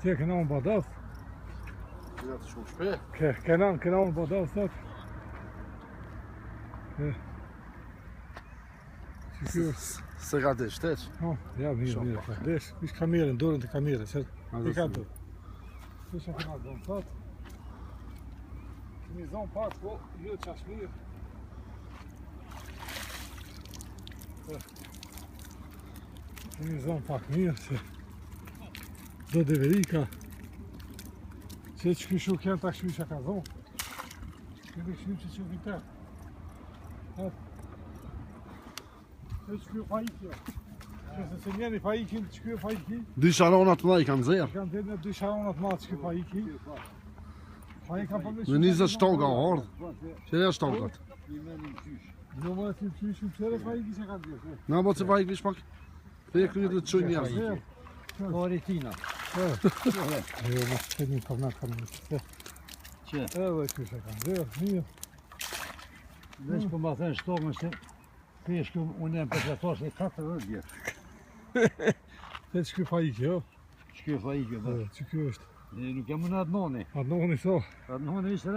Ti këna unë badaf? Ja të shumë shpe. Këna unë badaf, thot. Se ka desh, teq? Ja, mirë, ka desh. Ish kamerën, dorën të kamerën, se i ka do. Se që këna zonë, thot. Këmi zonë pak, po, jo qash mirë. Këmi zonë pak mirë, se do deverika. Se që këshu kënë ta këshu që ka zonë. Kënë këshu që që vitër. Se që kjo fajikja. Që se njeni fajikin, që kjo fajiki. Dy sharonat më i kanë zerë. Kanë dhe në dy sharonat ma që kjo fajiki. Fajika për me Në 20 shtoga o ardhë. Që e shtogat? Jo më e tim qyshim qëre fajiki që kanë dhe. Na bo që fajik vish pak. Fe këtë të qoj njerë. Koritina. Jo, më që një përnat kanë dhe. Që? Edhe që që kanë dhe, mirë. Veç për ma thënë shtogën se peshku unë e më përgjatosh e 40 vjetë. Se që kjo fajiki, jo? Që kjo fajike, Që kjo është? nuk jam unë Adnoni. Adnoni, so. Adnoni ishte